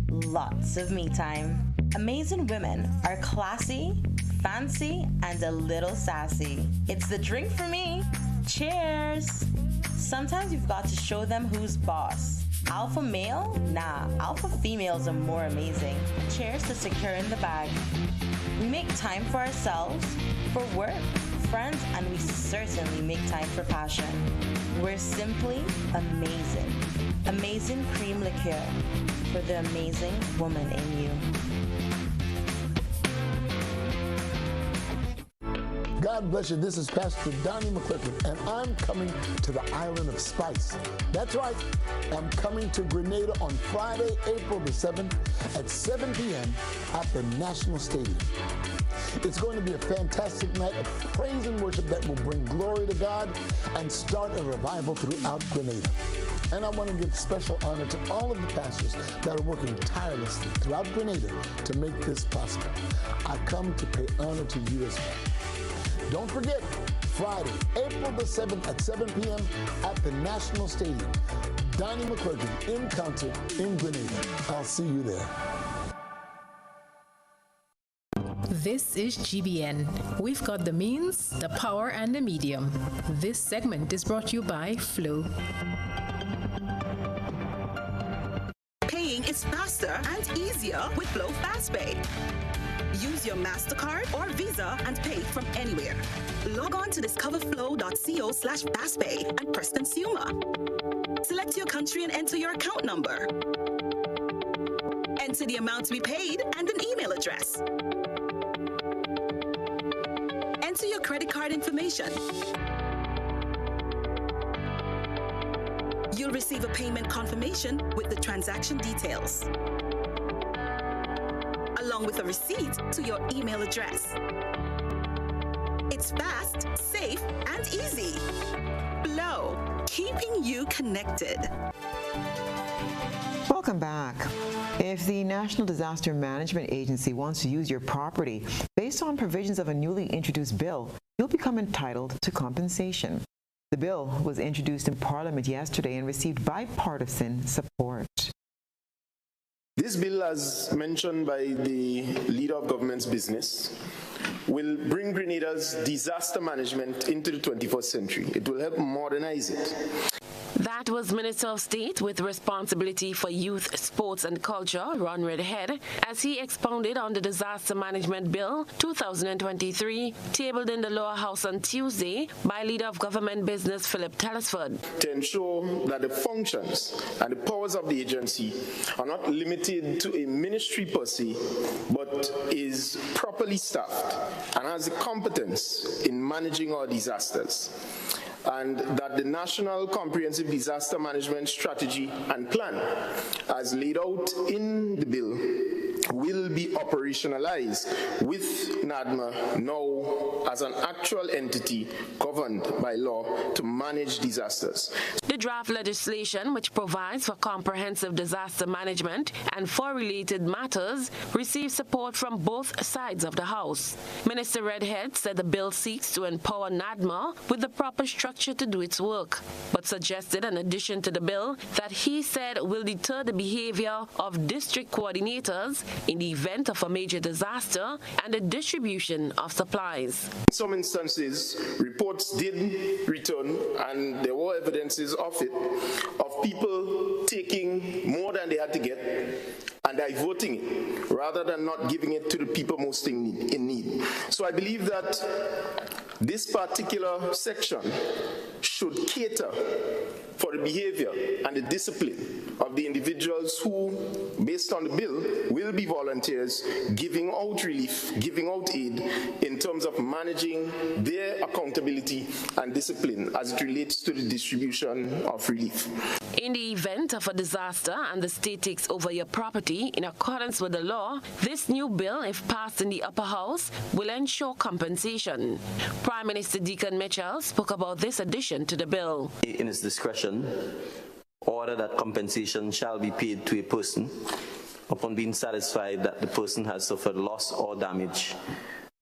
Lots of me time. Amazing women are classy, fancy, and a little sassy. It's the drink for me. Cheers! Sometimes you've got to show them who's boss. Alpha male? Nah, alpha females are more amazing. Cheers to securing the bag. We make time for ourselves, for work, friends, and we certainly make time for passion. We're simply amazing. Amazing cream liqueur for the amazing woman in you. God bless you. This is Pastor Donnie McClifford, and I'm coming to the island of Spice. That's right. I'm coming to Grenada on Friday, April the 7th at 7 p.m. at the National Stadium. It's going to be a fantastic night of praise and worship that will bring glory to God and start a revival throughout Grenada. And I want to give special honor to all of the pastors that are working tirelessly throughout Grenada to make this possible. I come to pay honor to you as well. Don't forget, Friday, April the 7th at 7 p.m. at the National Stadium. Donnie McClurkin in concert in Grenada. I'll see you there. This is GBN. We've got the means, the power, and the medium. This segment is brought to you by Flow. Paying is faster and easier with Flow FastPay. Use your MasterCard or Visa and pay from anywhere. Log on to discoverflow.co/fastpay and press Consumer. Select your country and enter your account number. Enter the amount to be paid and an email address. Enter your credit card information. You'll receive a payment confirmation with the transaction details, along with a receipt to your email address. It's fast, safe, and easy. Flow, keeping you connected. Welcome back. If the National Disaster Management Agency wants to use your property based on provisions of a newly introduced bill, you'll become entitled to compensation. The bill was introduced in Parliament yesterday and received bipartisan support. This bill, as mentioned by the leader of government's business, will bring Grenada's disaster management into the 21st century. It will help modernize it. That was Minister of State with responsibility for youth, sports and culture, Ron Redhead, as he expounded on the Disaster Management Bill 2023, tabled in the Lower House on Tuesday by Leader of Government Business Philip Telesford. To ensure that the functions and the powers of the agency are not limited to a ministry per se, but is properly staffed and has the competence in managing our disasters, and that the National Comprehensive Disaster Management Strategy and Plan, as laid out in the bill, will be operationalized with NADMA now as an actual entity governed by law to manage disasters. The draft legislation, which provides for comprehensive disaster management and for related matters, received support from both sides of the House. Minister Redhead said the bill seeks to empower NADMA with the proper structure to do its work, but suggested an addition to the bill that he said will deter the behavior of district coordinators in the event of a major disaster and the distribution of supplies. In some instances, reports did return, and there were evidences of it, of people taking more than they had to get and diverting it, rather than not giving it to the people most in need. So I believe that this particular section should cater for the behavior and the discipline of the individuals who, based on the bill, will be volunteers giving out relief, giving out aid in terms of managing their accountability and discipline as it relates to the distribution of relief. In the event of a disaster and the state takes over your property in accordance with the law, this new bill, if passed in the upper house, will ensure compensation. Prime Minister Deacon Mitchell spoke about this addition to the bill. In his discretion, order that compensation shall be paid to a person upon being satisfied that the person has suffered loss or damage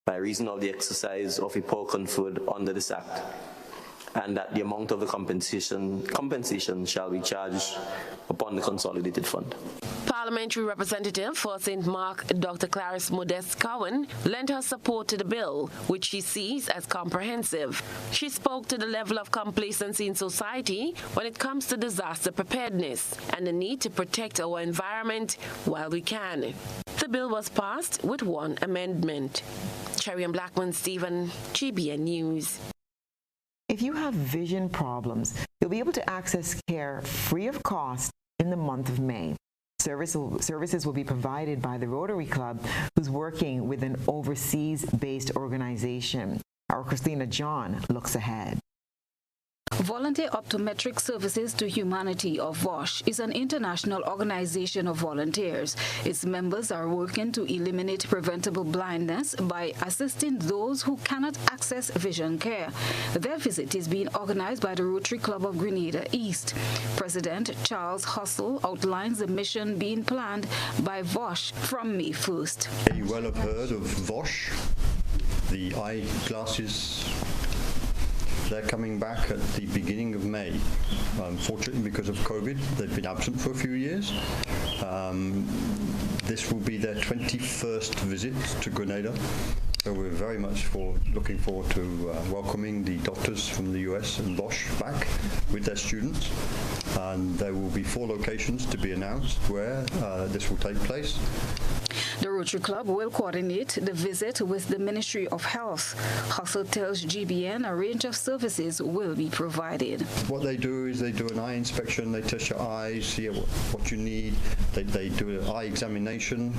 by reason of the exercise of a power conferred under this Act, and that the amount of the compensation shall be charged upon the consolidated fund. Parliamentary Representative for St. Mark, Dr. Clarice Modeste Cowan, lent her support to the bill, which she sees as comprehensive. She spoke to the level of complacency in society when it comes to disaster preparedness and the need to protect our environment while we can. The bill was passed with one amendment. Cherry Blackman Stephen, GBN News. If you have vision problems, you'll be able to access care free of cost in the month of May. Services will be provided by the Rotary Club, who's working with an overseas-based organization. Our Christina John looks ahead. Volunteer Optometric Services to Humanity, or VOSH, is an international organization of volunteers. Its members are working to eliminate preventable blindness by assisting those who cannot access vision care. Their visit is being organized by the Rotary Club of Grenada East. President Charles Hustle outlines the mission being planned by VOSH from May 1st. You well have heard of VOSH, the eyeglasses. They're coming back at the beginning of May. Unfortunately, because of COVID, they've been absent for a few years. This will be their 21st visit to Grenada. So we're very much looking forward to welcoming the doctors from the US and Bosch back with their students. And there will be 4 locations to be announced where this will take place. The Rotary Club will coordinate the visit with the Ministry of Health. Hustle tells GBN a range of services will be provided. What they do is they do an eye inspection, they test your eyes, see what you need, they do an eye examination,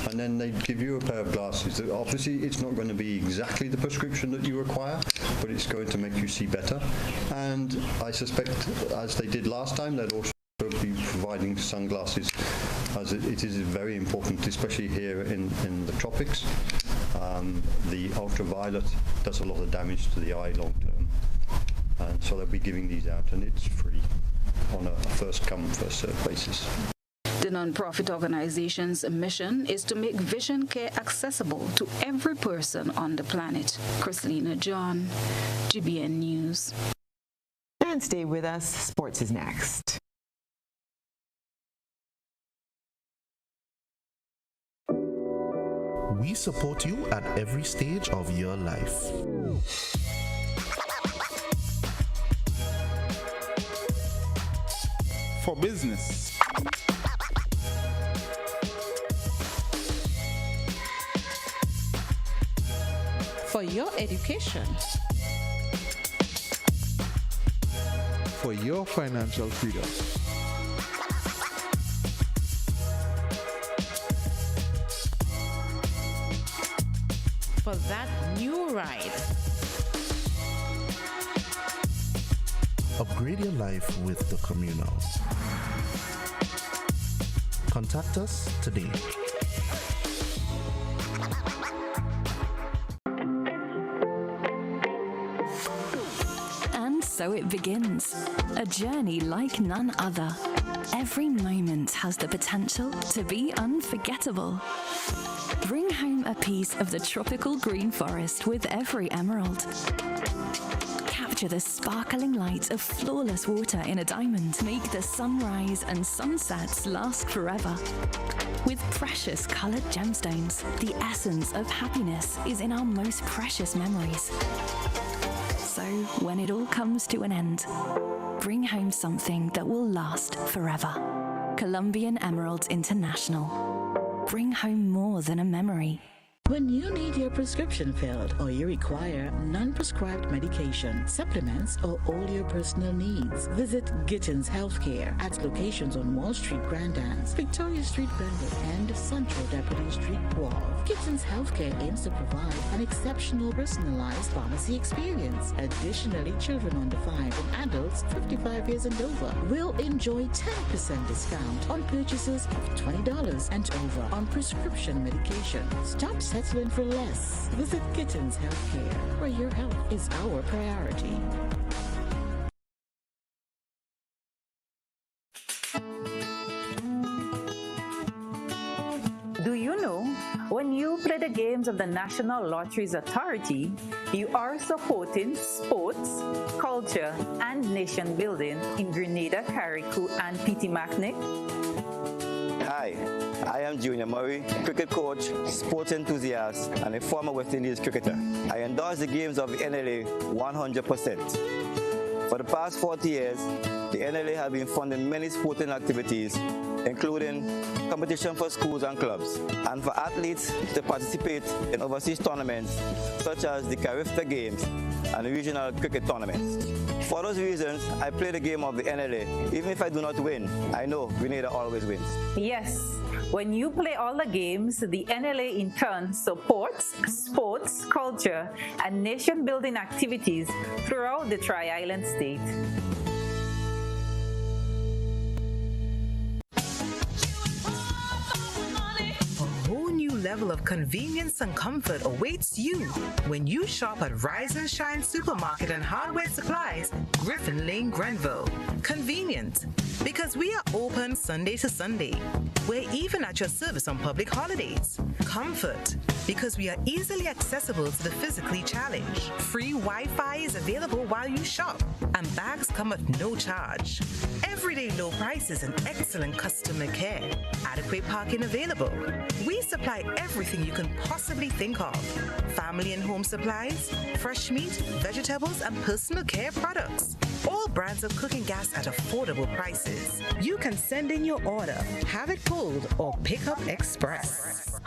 and then they give you a pair of glasses. Obviously, it's not going to be exactly the prescription that you require, but it's going to make you see better. And I suspect, as they did last time, they'll also be providing sunglasses, as it is very important, especially here in the tropics. The ultraviolet does a lot of damage to the eye long term, and so they'll be giving these out, and it's free on a first come, first served basis. The non-profit organization's mission is to make vision care accessible to every person on the planet. Christina John, GBN News. And stay with us, sports is next. We support you at every stage of your life. For business, for your education, for your financial freedom, for that new ride. Upgrade your life with the Communal. Contact us today. so it begins. A journey like none other. Every moment has the potential to be unforgettable. Bring home a piece of the tropical green forest with every emerald. Capture the sparkling light of flawless water in a diamond. Make the sunrise and sunsets last forever. With precious colored gemstones, the essence of happiness is in our most precious memories. So, when it all comes to an end, bring home something that will last forever. Colombian Emeralds International. Bring home more than a memory. When you need your prescription filled or you require non-prescribed medication, supplements, or all your personal needs, visit Gittins Healthcare at locations on Wall Street, Grandans, Victoria Street, Glenwood, and Central Deputy Street, Wall. Gittins Healthcare aims to provide an exceptional personalized pharmacy experience. Additionally, children under 5 and adults 55 years and over will enjoy 10% discount on purchases of $20 and over on prescription medication. Stop settling for less. Visit Gittins Healthcare, where your health is our priority. Do you know, when you play the games of the National Lotteries Authority, you are supporting sports, culture, and nation building in Grenada, Carriacou, and Petit-Martinique? Hi, I am Junior Murray, cricket coach, sports enthusiast, and a former West Indies cricketer. I endorse the games of the NLA 100%. For the past 40 years, the NLA has been funding many sporting activities, including competition for schools and clubs, and for athletes to participate in overseas tournaments such as the Carifta Games and regional cricket tournaments. For those reasons, I play the game of the NLA. Even if I do not win, I know Grenada always wins. Yes, when you play all the games, the NLA in turn supports sports, culture, and nation-building activities throughout the Tri-Island state. Level of convenience and comfort awaits you when you shop at Rise and Shine Supermarket and Hardware Supplies, Griffin Lane, Grenville. Convenient, because we are open Sunday to Sunday. We're even at your service on public holidays. Comfort, because we are easily accessible to the physically challenged. Free Wi-Fi is available while you shop, and bags come at no charge. Everyday low prices and excellent customer care. Adequate parking available. We supply everything you can possibly think of. Family and home supplies, fresh meat, vegetables, and personal care products. All brands of cooking gas at affordable prices. You can send in your order, have it pulled, or pick up express.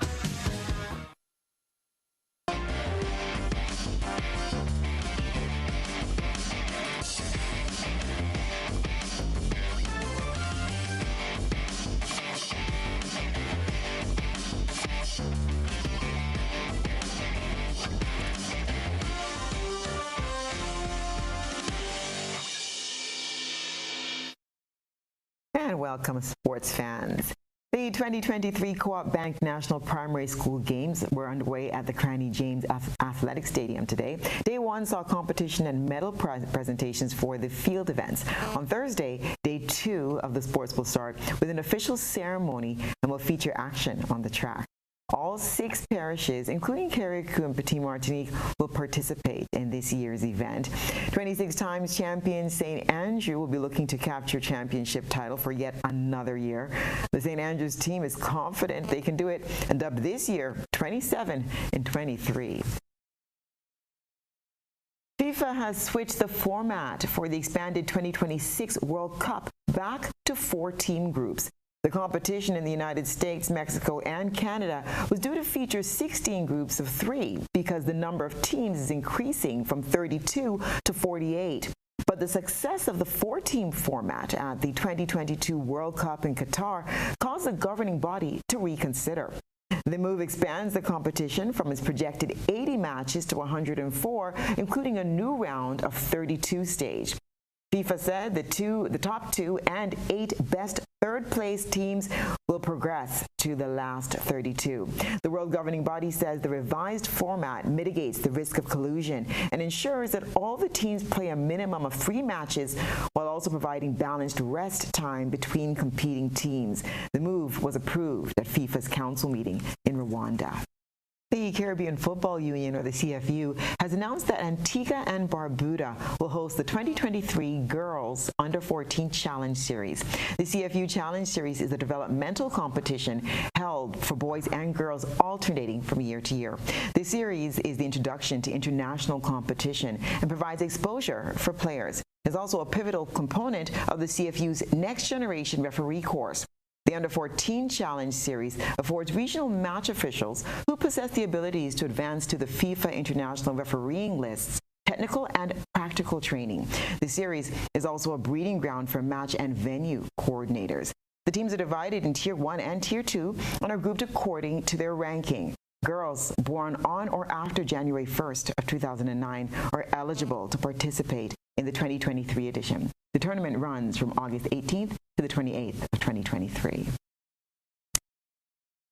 And welcome, sports fans. The 2023 Co-op Bank National Primary School Games were underway at the Cranny James Athletic Stadium today. Day one saw competition and medal presentations for the field events. On Thursday, day two of the sports will start with an official ceremony and will feature action on the track. All 6 parishes, including Carriacou and Petit-Martinique, will participate in this year's event. 26 times champion St. Andrew will be looking to capture championship title for yet another year. The St. Andrews team is confident they can do it and dubbed this year 27 and 23. FIFA has switched the format for the expanded 2026 World Cup back to 4-team groups. The competition in the United States, Mexico, and Canada was due to feature 16 groups of 3 because the number of teams is increasing from 32 to 48. But the success of the 4-team format at the 2022 World Cup in Qatar caused the governing body to reconsider. The move expands the competition from its projected 80 matches to 104, including a new round of 32 stage. FIFA said the top 2 and 8 best third-place teams will progress to the last 32. The world governing body says the revised format mitigates the risk of collusion and ensures that all the teams play a minimum of 3 matches while also providing balanced rest time between competing teams. The move was approved at FIFA's council meeting in Rwanda. The Caribbean Football Union, or the CFU, has announced that Antigua and Barbuda will host the 2023 Girls Under-14 Challenge Series. The CFU Challenge Series is a developmental competition held for boys and girls alternating from year to year. The series is the introduction to international competition and provides exposure for players. It's also a pivotal component of the CFU's Next Generation Referee course. The Under-14 Challenge Series affords regional match officials who possess the abilities to advance to the FIFA International Refereeing lists technical and practical training. The series is also a breeding ground for match and venue coordinators. The teams are divided in Tier 1 and Tier 2 and are grouped according to their ranking. Girls born on or after January 1st of 2009 are eligible to participate in the 2023 edition. The tournament runs from August 18th to the 28th of 2023.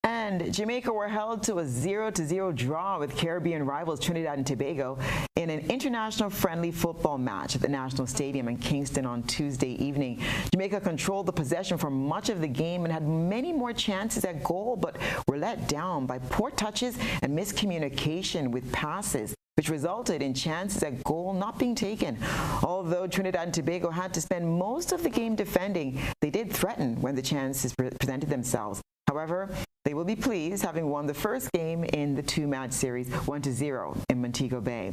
And Jamaica were held to a 0-0 draw with Caribbean rivals Trinidad and Tobago in an international friendly football match at the National Stadium in Kingston on Tuesday evening. Jamaica controlled the possession for much of the game and had many more chances at goal, but were let down by poor touches and miscommunication with passes, which resulted in chances at goal not being taken. Although Trinidad and Tobago had to spend most of the game defending, they did threaten when the chances presented themselves. However, they will be pleased having won the first game in the 2-match series 1-0 in Montego Bay.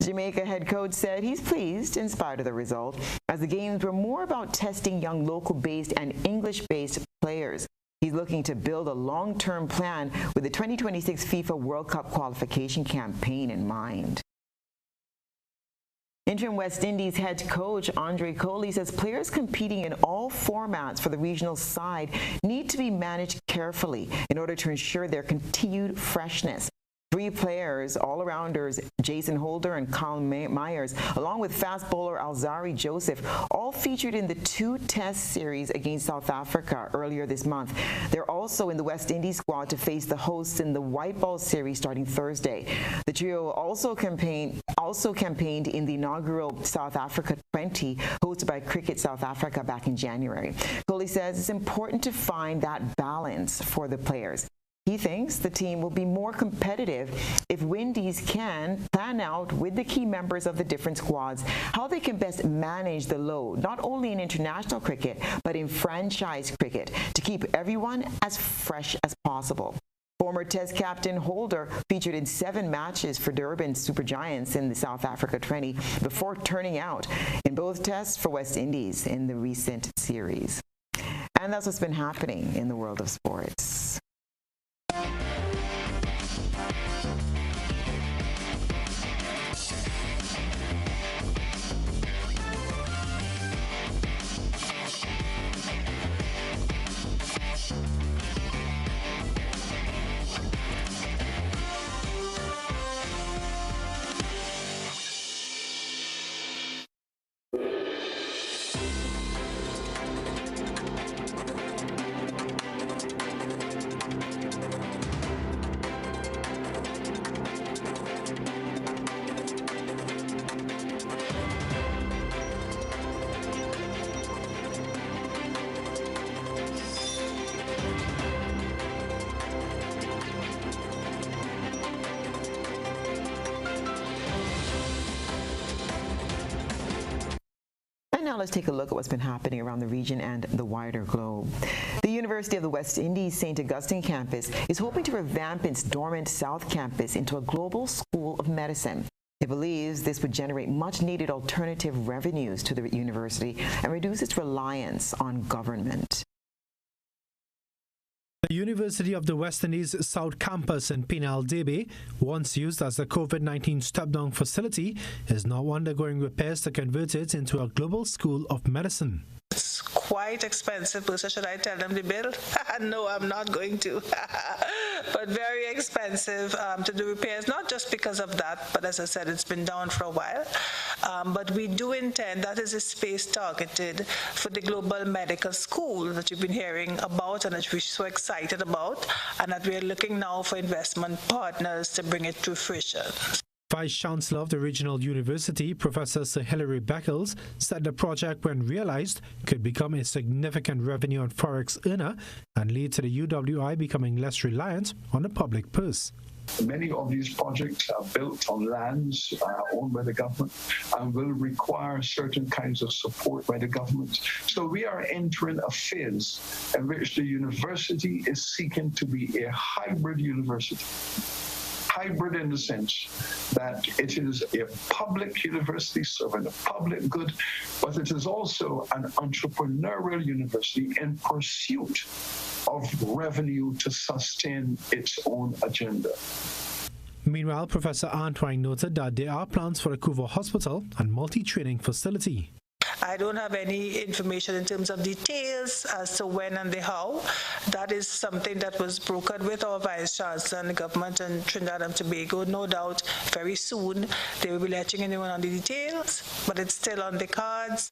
Jamaica head coach said he's pleased in spite of the result, as the games were more about testing young local-based and English-based players. He's looking to build a long-term plan with the 2026 FIFA World Cup qualification campaign in mind. Interim West Indies head coach Andre Coley says players competing in all formats for the regional side need to be managed carefully in order to ensure their continued freshness. 3 players, all-arounders Jason Holder and Kyle Myers, along with fast bowler Alzari Joseph, all featured in the 2-test series against South Africa earlier this month. They're also in the West Indies squad to face the hosts in the white ball series starting Thursday. The trio also campaigned in the inaugural South Africa 20 hosted by Cricket South Africa back in January. Coley says it's important to find that balance for the players. He thinks the team will be more competitive if Windies can plan out with the key members of the different squads how they can best manage the load, not only in international cricket, but in franchise cricket, to keep everyone as fresh as possible. Former Test captain Holder featured in 7 matches for Durban Super Giants in the South Africa 20 before turning out in both tests for West Indies in the recent series. And that's what's been happening in the world of sports. Now let's take a look at what's been happening around the region and the wider globe. The University of the West Indies St. Augustine campus is hoping to revamp its dormant South campus into a global school of medicine. It believes this would generate much-needed alternative revenues to the university and reduce its reliance on government. The University of the West Indies South Campus in Penal Debe, once used as a COVID-19 step-down facility, is now undergoing repairs to convert it into a global school of medicine. It's quite expensive, so should I tell them to build? No, I'm not going to. but very expensive to do repairs, not just because of that, but as I said, it's been down for a while. But we do intend, that is a space targeted for the Global Medical School that you've been hearing about and that we're so excited about, and that we're looking now for investment partners to bring it to fruition. Vice-Chancellor of the Regional University, Professor Sir Hilary Beckles, said the project, when realized, could become a significant revenue and forex earner and lead to the UWI becoming less reliant on the public purse. Many of these projects are built on lands owned by the government and will require certain kinds of support by the government. So we are entering a phase in which the university is seeking to be a hybrid university. Hybrid in the sense that it is a public university serving the public good, but it is also an entrepreneurial university in pursuit of revenue to sustain its own agenda. Meanwhile, Professor Antoine noted that there are plans for a Couva hospital and multi-training facility. I don't have any information in terms of details as to when and the how. That is something that was brokered with our Vice Chancellor and the government in Trinidad and Tobago. No doubt very soon they will be letting anyone on the details, but it's still on the cards.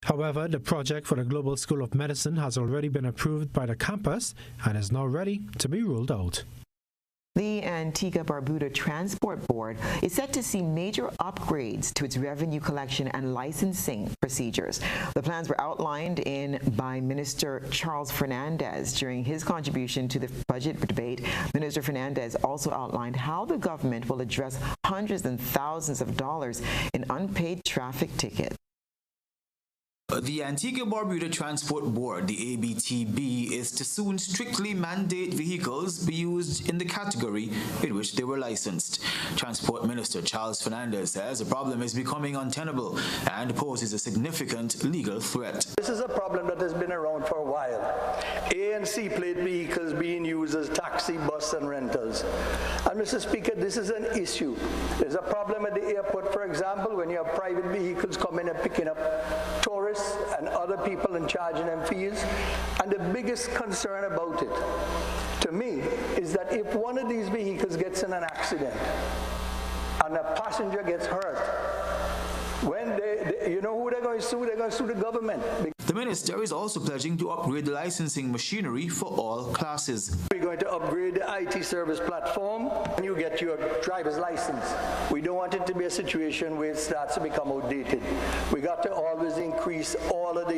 However, the project for the Global School of Medicine has already been approved by the campus and is now ready to be rolled out. The Antigua-Barbuda Transport Board is set to see major upgrades to its revenue collection and licensing procedures. The plans were outlined by Minister Charles Fernandez during his contribution to the budget debate. Minister Fernandez also outlined how the government will address hundreds and thousands of dollars in unpaid traffic tickets. The Antigua-Barbuda Transport Board, the ABTB, is to soon strictly mandate vehicles be used in the category in which they were licensed. Transport Minister Charles Fernandez says the problem is becoming untenable and poses a significant legal threat. This is a problem that has been around for a while. A and C plate vehicles being used as taxi, bus and rentals. And Mr. Speaker, this is an issue. There's a problem at the airport, for example, when you have private vehicles coming and picking up tourists and other people and charging them fees. And the biggest concern about it, to me, is that if one of these vehicles gets in an accident and a passenger gets hurt, when you know who they're going to sue? They're going to sue the government. The minister is also pledging to upgrade the licensing machinery for all classes. We're going to upgrade the IT service platform and you get your driver's license. We don't want it to be a situation where it starts to become outdated. We got to always increase all of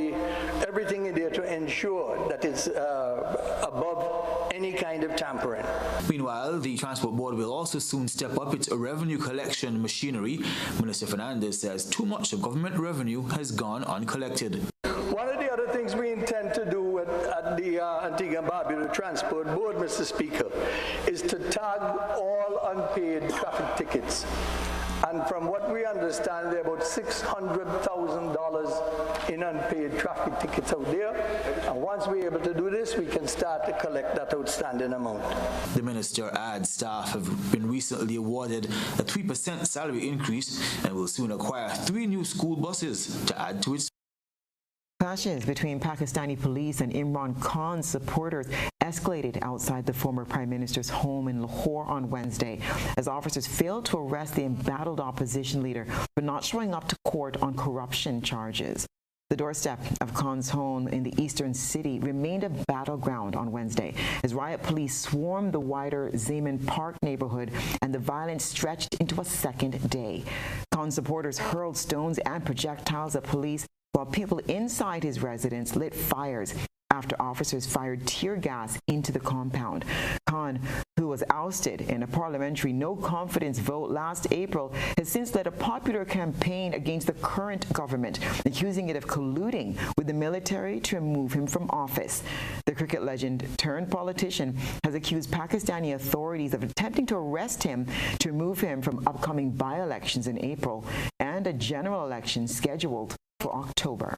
everything in there to ensure that it's above any kind of tampering. Meanwhile, the Transport Board will also soon step up its revenue collection machinery. Minister Fernandez says too much of government revenue has gone uncollected. One of the other things we intend to do at the Antigua and Barbuda Transport Board, Mr. Speaker, is to tag all unpaid traffic tickets. And from what we understand, there are about $600,000 in unpaid traffic tickets out there. And once we're able to do this, we can start to collect that outstanding amount. The minister adds staff have been recently awarded a 3% salary increase and will soon acquire 3 new school buses to add to its. Clashes between Pakistani police and Imran Khan's supporters escalated outside the former Prime Minister's home in Lahore on Wednesday as officers failed to arrest the embattled opposition leader for not showing up to court on corruption charges. The doorstep of Khan's home in the eastern city remained a battleground on Wednesday as riot police swarmed the wider Zaman Park neighborhood and the violence stretched into a second day. Khan supporters hurled stones and projectiles at police while people inside his residence lit fires after officers fired tear gas into the compound. Khan, who was ousted in a parliamentary no-confidence vote last April, has since led a popular campaign against the current government, accusing it of colluding with the military to remove him from office. The cricket legend turned politician has accused Pakistani authorities of attempting to arrest him to remove him from upcoming by-elections in April and a general election scheduled for October.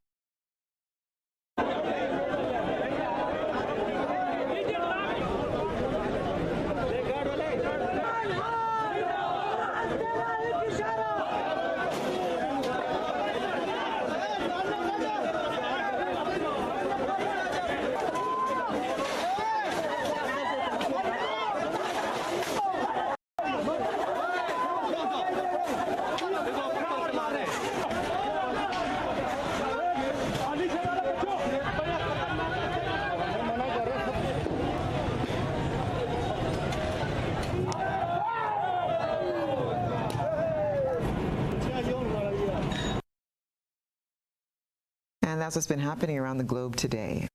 that's what's been happening around the globe today.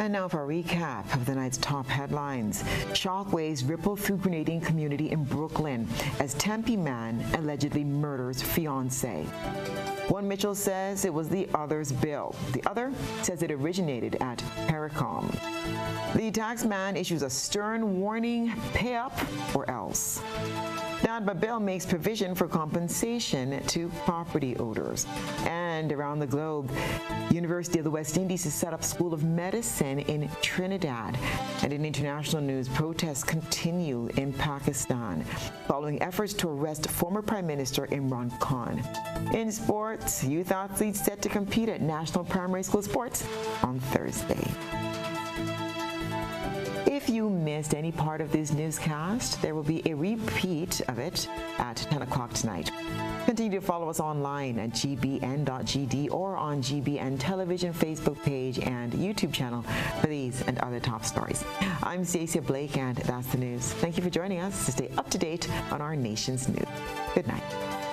And now for a recap of the night's top headlines. Shockwaves ripple through grenading community in Brooklyn as Tempe man allegedly murders fiancé. One Mitchell says it was the other's bill. The other says it originated at Pericom. The tax man issues a stern warning, pay up or else. NADBA bill makes provision for compensation to property owners. And around the globe, University of the West Indies has set up School of Medicine in Trinidad. And in international news, protests continue in Pakistan following efforts to arrest former Prime Minister Imran Khan. In sports, youth athletes set to compete at National Primary School Sports on Thursday. If you missed any part of this newscast, there will be a repeat of it at 10 o'clock tonight. Continue to follow us online at gbn.gd or on GBN Television Facebook page and YouTube channel for these and other top stories. I'm Stasia Blake, and that's the news. Thank you for joining us to stay up to date on our nation's news. Good night.